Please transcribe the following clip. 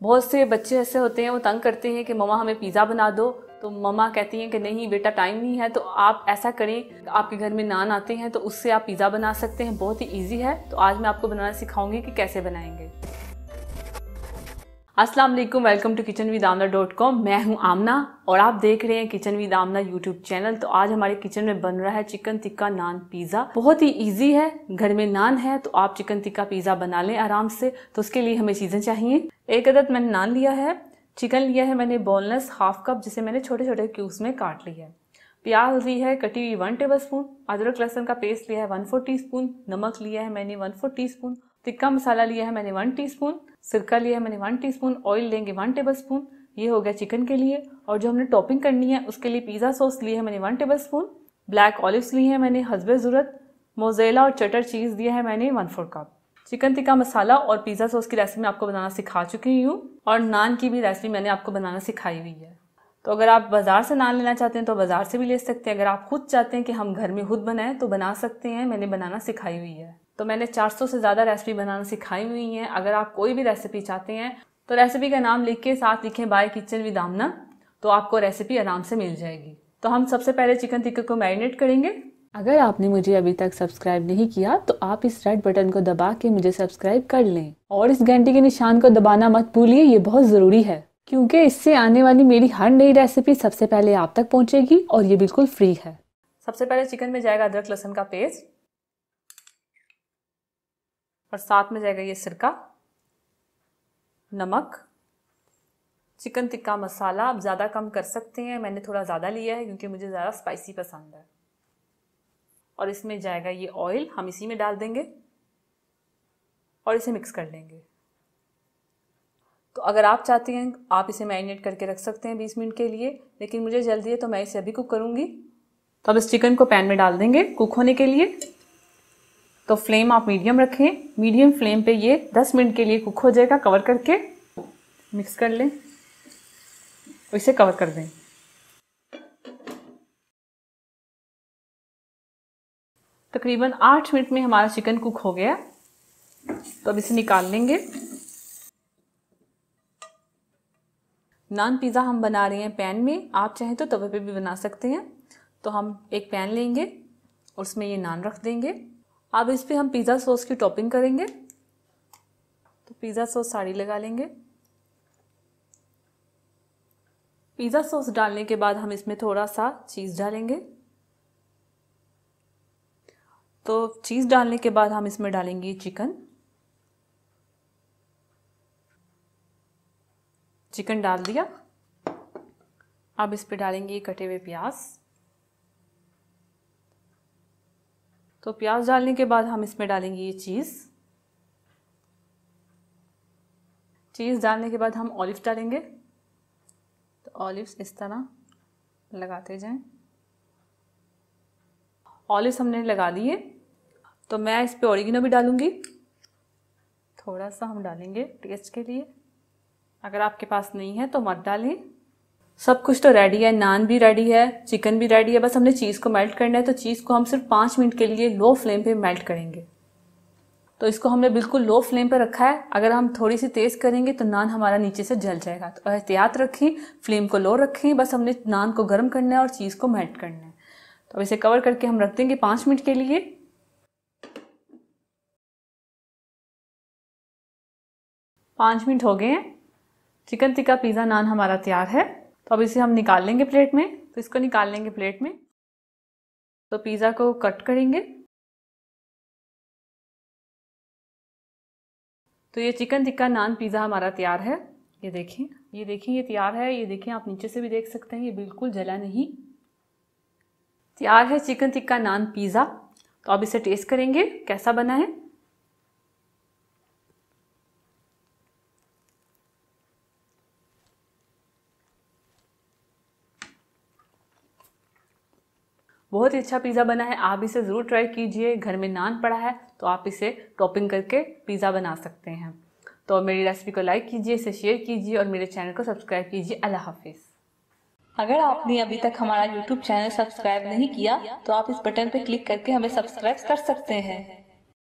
बहुत से बच्चे ऐसे होते हैं, वो तंग करते हैं कि मम्मा हमें पिज़्ज़ा बना दो, तो मम्मा कहती हैं कि नहीं बेटा टाइम नहीं है। तो आप ऐसा करें, आपके घर में नान आते हैं तो उससे आप पिज़्ज़ा बना सकते हैं, बहुत ही ईजी है। तो आज मैं आपको बनाना सिखाऊंगी कि कैसे बनाएंगे। अस्सलाम वालेकुम, वेलकम टू kitchenwithamna.com। मैं हूं आमना और आप देख रहे हैं kitchen with Amna YouTube channel. तो आज हमारे किचन में बन रहा है चिकन टिक्का नान पिज़्ज़ा। बहुत ही इजी है, घर में नान है तो आप चिकन टिक्का पिज़्ज़ा बना लें आराम से। तो उसके लिए हमें चीज़ें चाहिए। एक अदद मैंने नान लिया है, चिकन लिया है मैंने बोनलेस हाफ कप, जिसे मैंने छोटे छोटे क्यूब्स में काट लिया है। प्याज ली है कटी हुई 1 टेबल स्पून, अदरक लहसुन का पेस्ट लिया है 1/4 टीस्पून, नमक लिया है मैंने 1/4 टीस्पून, टिक्का मसाला लिया है मैंने 1 टीस्पून, सिरका लिया है मैंने 1 टीस्पून, ऑयल लेंगे 1 टेबल स्पून। ये हो गया चिकन के लिए। और जो हमने टॉपिंग करनी है उसके लिए पिज़्ज़ा सॉस ली है मैंने 1 टेबल स्पून, ब्लैक ऑलिव्स ली है मैंने हस्बे ज़रूरत, मोज़रेला और चटर चीज़ दिया है मैंने 1/4 कप। चिकन टिक्का मसाला और पिज़्ज़ा सॉस की रेसिपी मैं आपको बनाना सिखा चुकी हूँ और नान की भी रेसिपी मैंने आपको बनाना सिखाई हुई है। तो अगर आप बाज़ार से नान लेना चाहते हैं तो बाज़ार से भी ले सकते हैं। अगर आप खुद चाहते हैं कि हम घर में खुद बनाएं तो बना सकते हैं, मैंने बनाना सिखाई हुई है। तो मैंने 400 से ज़्यादा रेसिपी बनाना सिखाई हुई हैं। अगर आप कोई भी रेसिपी चाहते हैं तो रेसिपी का नाम लिख के साथ लिखें बाय किचन विद आमना, तो आपको रेसिपी आराम से मिल जाएगी। तो हम सबसे पहले चिकन टिक्का को मैरिनेट करेंगे। अगर आपने मुझे अभी तक सब्सक्राइब नहीं किया तो आप इस रेड बटन को दबा के मुझे सब्सक्राइब कर लें और इस घंटी के निशान को दबाना मत भूलिए, ये बहुत ज़रूरी है क्योंकि इससे आने वाली मेरी हर नई रेसिपी सबसे पहले आप तक पहुंचेगी और ये बिल्कुल फ्री है। सबसे पहले चिकन में जाएगा अदरक लहसुन का पेस्ट और साथ में जाएगा ये सिरका, नमक, चिकन टिक्का मसाला। आप ज़्यादा कम कर सकते हैं, मैंने थोड़ा ज़्यादा लिया है क्योंकि मुझे ज़्यादा स्पाइसी पसंद है। और इसमें जाएगा ये ऑयल, हम इसी में डाल देंगे और इसे मिक्स कर लेंगे। तो अगर आप चाहते हैं आप इसे मैरिनेट करके रख सकते हैं 20 मिनट के लिए, लेकिन मुझे जल्दी है तो मैं इसे अभी कुक करूँगी। तो अब इस चिकन को पैन में डाल देंगे कुक होने के लिए। तो फ्लेम आप मीडियम रखें, मीडियम फ्लेम पे ये 10 मिनट के लिए कुक हो जाएगा। कवर करके मिक्स कर लें और इसे कवर कर दें। तकरीबन 8 मिनट में हमारा चिकन कुक हो गया। तो अब इसे निकाल लेंगे। नान पिज़्ज़ा हम बना रहे हैं पैन में, आप चाहें तो तवे पे भी बना सकते हैं। तो हम एक पैन लेंगे और उसमें ये नान रख देंगे। अब इस पे हम पिज़्ज़ा सॉस की टॉपिंग करेंगे। तो पिज़्ज़ा सॉस सारी लगा लेंगे। पिज़्ज़ा सॉस डालने के बाद हम इसमें थोड़ा सा चीज़ डालेंगे। तो चीज़ डालने के बाद हम इसमें डालेंगे चिकन डाल दिया। अब इस पे डालेंगे कटे हुए प्याज। तो प्याज डालने के बाद हम इसमें डालेंगे ये चीज़ डालने के बाद हम ऑलिव डालेंगे। तो ऑलिव्स इस तरह लगाते जाएं। ऑलिव्स हमने लगा दिए। तो मैं इस पे ऑरिगेनो भी डालूंगी, थोड़ा सा हम डालेंगे टेस्ट के लिए। अगर आपके पास नहीं है तो मत डालें। सब कुछ तो रेडी है, नान भी रेडी है, चिकन भी रेडी है, बस हमने चीज़ को मेल्ट करना है। तो चीज़ को हम सिर्फ 5 मिनट के लिए लो फ्लेम पे मेल्ट करेंगे। तो इसको हमने बिल्कुल लो फ्लेम पे रखा है। अगर हम थोड़ी सी तेज़ करेंगे तो नान हमारा नीचे से जल जाएगा। तो एहतियात रखें, फ्लेम को लो रखें, बस हमने नान को गर्म करना है और चीज़ को मेल्ट करना है। तो इसे कवर करके हम रख देंगे 5 मिनट के लिए। 5 मिनट हो गए हैं, चिकन टिक्का पिज़्ज़ा नान हमारा तैयार है। तो अब इसे हम निकाल लेंगे प्लेट में। तो इसको निकाल लेंगे प्लेट में। तो पिज़्ज़ा को कट करेंगे। तो ये चिकन टिक्का नान पिज़्ज़ा हमारा तैयार है। ये देखें, ये तैयार है। ये देखें, आप नीचे से भी देख सकते हैं, ये बिल्कुल जला नहीं। तैयार है चिकन टिक्का नान पिज़्ज़ा। तो अब इसे टेस्ट करेंगे कैसा बना है। बहुत ही अच्छा पिज़्ज़ा बना है, आप इसे ज़रूर ट्राई कीजिए। घर में नान पड़ा है तो आप इसे टॉपिंग करके पिज़्ज़ा बना सकते हैं। तो मेरी रेसिपी को लाइक कीजिए, इसे शेयर कीजिए और मेरे चैनल को सब्सक्राइब कीजिए। अल्लाह हाफिज़। अगर आपने अभी तक हमारा YouTube चैनल सब्सक्राइब नहीं किया तो आप इस बटन पर क्लिक करके हमें सब्सक्राइब कर सकते हैं।